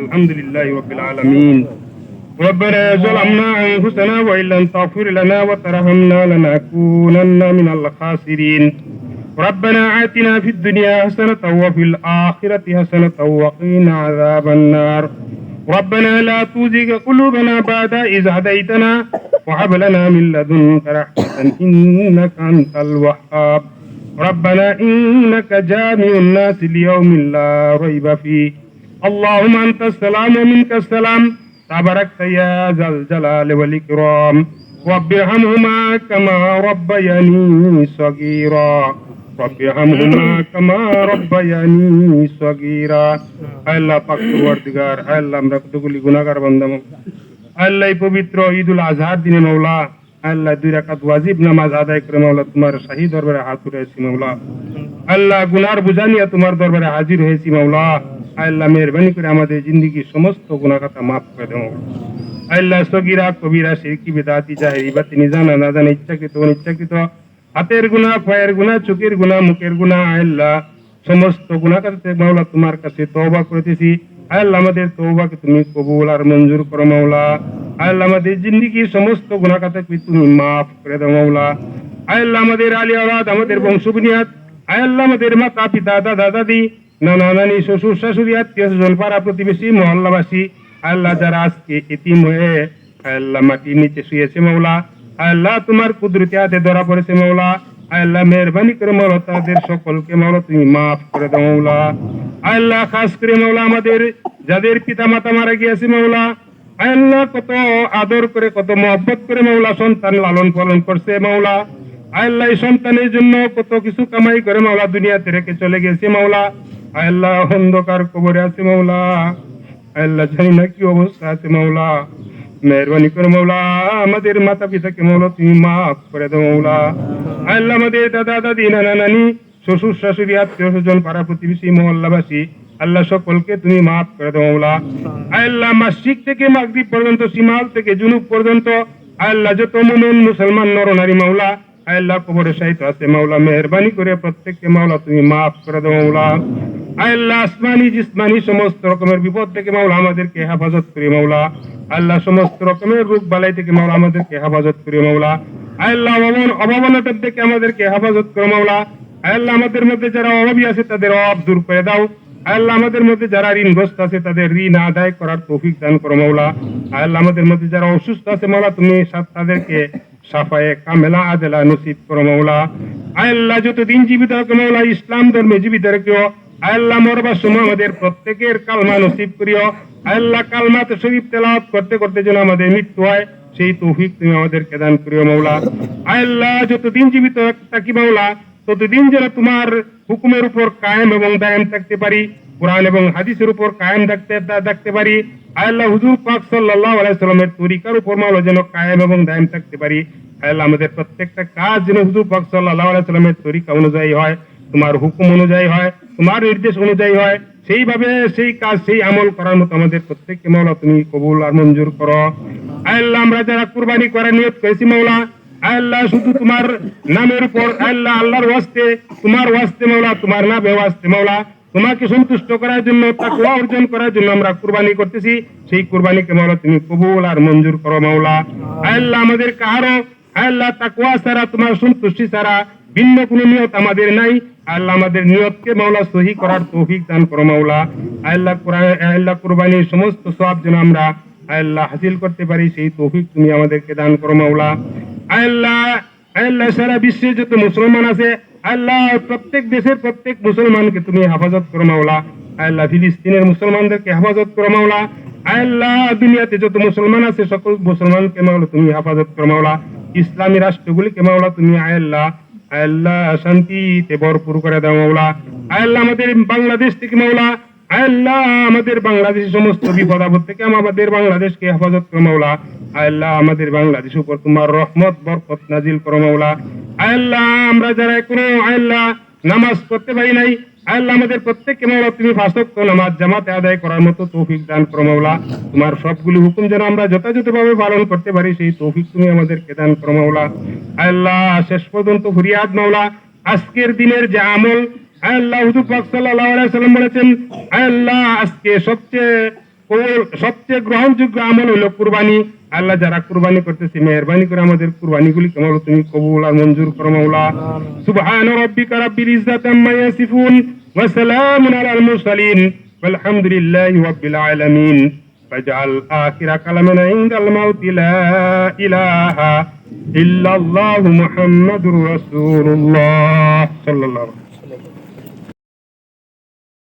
আলহামদুলিল্লাহি রাব্বিল আলামিন। ربنا ظلمنا أنفسنا وإن لم تغفر لنا وترحمنا لنكونن من الخاسرين. ربنا آتنا في الدنيا حسنة وفي الآخرة حسنة وقنا عذاب النار. ربنا لا تزغ قلوبنا بعد إذ هديتنا وهب لنا من لدنك رحمة إنك أنت الوهاب. ربنا إنك جامع الناس ليوم لا ريب فيه. اللهم أنت السلام ومنك السلام تباركت يا ذا الجلال والإكرام. رب ارحمهما كما ربياني صغيرا. رب ارحمهما كما ربياني صغيرا. আল্লাহ পাক পরওয়ারদিগার, আল্লাহ আমরা কতগুলি গুনাহগার বান্দা, আল্লাহ এই পবিত্র ঈদুল আজহার দিনে মাওলা আল্লাহ 2 রাকাত ওয়াজিব নামাজ আদায় করে মাওলা তোমার শাহী দরবারে হাত উঠাইছি মাওলা। আল্লাহ গুনার বোঝা নিয়ে তোমার দরবারে হাজির হয়েছি মাওলা। আল্লাহ মেহরবানি করে আমাদের জিন্দেগির সমস্ত গুনাহ খাতা মাফ করে দাও। আল্লাহ সগীরা কবিরা শিরকি বিদআতি জাহেরি বাতিনি জানা না জানা ইচ্ছাকৃত অনিচ্ছাকৃত হাতের গুনাহ, পায়ের গুনাহ, চোখের গুনাহ, মুখের গুনাহ, আল্লাহ সমস্ত গুনাহ থেকে মাওলা তোমার কাছে তওবা করতেছি। আল্লাহ আমাদের তওবাকে তুমি কবুল আর মঞ্জুর করো মাওলা। আল্লাহ আমাদের জিন্দেগির সমস্ত গুনাহ খাতাকে তুমি মাফ করে দাও মাওলা। আল্লাহ আমাদের আলী আওলাদ, আমাদের বংশ বুনিয়াদ, আল্লাহ আমাদের মাতা পিতা দাদা দাদি নানা নানি শ্বশুর শাশুড়ি আত্মীয় স্বজন পাড়া প্রতিবেশী মহল্লাবাসী আল্লাহ যারা আজকে এতিম হয়ে আল্লাহ মাটির নিচে শুয়েছে মাওলা, আল্লাহ তোমার কুদরতি হাতে ধরা পড়েছে মাওলা। আল্লাহ মেহরবানি করে মাওলা তাদের সকলকে মাওলা তুমি মাফ করে দাও মাওলা। আল্লাহ খাস করে মাওলা আমাদের যাদের পিতা মাতা মারা গিয়েছে মাওলা, আল্লাহ কত আদর করে কত মহব্বত করে মাওলা সন্তান লালন পালন করছে মাওলা। আল্লাহ এই সন্তানের জন্য কত কিছু কামাই করে মাওলা দুনিয়াতে রেখে চলে গেছে মাওলা। আল্লাহ অন্ধকার কবরে আছে মাওলা। আল্লাহ জানি না কি অবস্থা আছে মাওলা। মেহরবানি করে মাওলা আমাদের মাতা পিতাকে মাওলা তুমি মাফ করে দাও মাওলা। আল্লাহ আমাদের দাদা দাদি নানা নানি শ্বশুর শাশুড়ি আত্মীয় স্বজন পাড়া প্রতিবেশী মহল্লাবাসী আল্লাহ সকলকে তুমি মাফ করে দাও মাওলা। আল্লাহ মাসিক থেকে মাগরিব পর্যন্ত, শিমাল থেকে জুনুব পর্যন্ত আল্লাহ যত মুমিন মুসলমান নর নারী মাওলা আল্লাহ কবরে শায়িত আছে মাওলা, মেহরবানি করে প্রত্যেককে মাওলা তুমি মাফ করে দাও মাওলা। আল্লাহ আসমানি জিসমানি সমস্ত রকমের বিপদ থেকে মাওলা আমাদেরকে হেফাজত করে মাওলা। আল্লাহ সমস্ত রকমের রোগ বালাই থেকে মাওলা আমাদেরকে হেফাজত করে মাওলা। আল্লাহ অভাবনতা থেকে আমাদেরকে হেফাজত করে মাওলা। আল্লাহ আমাদের মধ্যে যারা অভাবী আছে তাদের অভাব দূর করে দাও। আল্লাহ আমাদের মধ্যে যারা ঋণগ্রস্ত আছে তাদের ঋণ আদায় করার তৌফিক দান করো মাওলা। আল্লাহ আমাদের মধ্যে যারা অসুস্থ আছে মাওলা তুমি তাদেরকে সাফায়ে কামেলা আদেলা নসিব করো মাওলা। আল্লাহ যতদিন জীবিত রাখো মাওলা ইসলাম ধর্মে জীবিত রাখিও। আল্লাহ মরবার সময় আমাদের প্রত্যেকের কালমা নসিব করিও। আল্লাহ কালমাতে শরীফ তেলাওয়াত করতে করতে যেন আমাদের মৃত্যু হয় সেই তৌফিক তুমি আমাদেরকে দান করিও মাওলা। আল্লাহ যতদিন জীবিত থাকি মাওলা ততদিন যেন তোমার হুকুমের উপর কায়েম এবং দায়েম থাকতে পারি, কোরআন এবং হাদিসের উপর কায়েম থাকতে পারি। আল্লাহ হুজুর পাক সাল্লাল্লাহু আলাইহি সাল্লামের তরিকার উপর মাওলা যেন কায়েম এবং দায়েম থাকতে পারি। আল্লাহ আমাদের প্রত্যেকটা কাজ যেন হুজুর পাক সাল্লাল্লাহু আলাইহি সাল্লামের তরিকা অনুযায়ী হয়, তোমার হুকুম অনুযায়ী হয়, তোমার নির্দেশ অনুযায়ী হয়, সেইভাবে সেই কাজ সেই আমল করার মতো আমাদের প্রত্যেককে মাওলা তুমি কবুল আর মঞ্জুর করো। আল্লাহ আমরা যারা কুরবানি করার নিয়ত করেছি মাওলা, আল্লাহ শুধু তোমার নামের উপর আল্লাহ আল্লাহর ওয়াস্তে তোমার ওয়াস্তে মাওলা, তোমার নামে ওয়াস্তে মাওলা, তোমাকে সন্তুষ্ট করার জন্য তাকওয়া অর্জন করার জন্য আমরা কুরবানি করতেছি। সেই কুরবানিকে মাওলা তুমি কবুল আর মঞ্জুর করো মাওলা। আল্লাহ আমাদের কারো আল্লাহ তাকওয়া ছাড়া তোমার সন্তুষ্টি ছাড়া ভিন্ন কোনো নিয়ত আমাদের নাই। আল্লাহ আমাদের নিয়তকে মাওলা সহি করার তৌফিক দান করো মাওলা। আল্লাহ কুরবানির সমস্ত সওয়াব যেন আমরা আল্লাহ হাসিল করতে পারি সেই তৌফিক তুমি আমাদেরকে দান করো মাওলা। আল্লাহ সারা বিশ্বে যত মুসলমান আছে আল্লাহ প্রত্যেক দেশের প্রত্যেক মুসলমানকে তুমি হেফাজত করো মাওলা। আল্লাহ ফিলিস্তিনের মুসলমানদেরকে হেফাজত করো মাওলা। আল্লাহ দুনিয়াতে যত মুসলমান আছে সকল মুসলমানকে মাওলা তুমি হেফাজত করো মাওলা। ইসলামী রাষ্ট্রগুলিকে মাওলা তুমি আল্লাহ শান্তিতে ভরপুর করে দাও মাওলা। আল্লাহ আমাদের বাংলাদেশ থেকে মাওলা আল্লাহ আমাদের বাংলাদেশের সমস্ত বিপদ আপদ থেকে আমাদের বাংলাদেশকে হেফাজত করো মাওলা। আল্লাহ আমাদের বাংলাদেশের উপর তোমার রহমত বরকত নাজিল করো মাওলা। আল্লাহ আমরা যারা এখনো আল্লাহ নামাজ পড়তে পারি নাই আল্লাহ আমাদের প্রত্যেককে মাওলা তুমি 5 ওয়াক্ত নামাজ জামাতে আদায় করার মতো তৌফিক দান করো মাওলা। তোমার সবগুলো হুকুম যেন আমরা যথাযথভাবে পালন করতে পারি সেই তৌফিক তুমি আমাদেরকে দান করো মাওলা। আল্লাহ শেষ পর্যন্ত ফরিয়াদ মাওলা আজকের দিনের যে আমল আল্লাহ হুজুর পাক সাল্লাল্লাহু আলাইহি সাল্লাম বলেছেন আল্লাহ আজকে সবচেয়ে সবচেয়ে গ্রহণযোগ্য আমল হলো কুরবানি। আল্লাহ যারা কুরবানি করতেছে মেহেরবানি করে আমাদের কুরবানিগুলি কেমন তুমি কবুল আর মঞ্জুর করো মাওলা। সুবহান রাব্বিকা রাব্বিল ইজ্জাতি আম্মা ইয়াসিফুন ওয়া সালামুন আলাল মুরসালিন ওয়ালহামদুলিল্লাহি রাব্বিল আলামিন। ফাজআল আখিরা কালামানা ইনদাল মাউতি লা ইলাহা ইল্লাল্লাহু মুহাম্মাদুর রাসূলুল্লাহ সাল্লাল্লাহু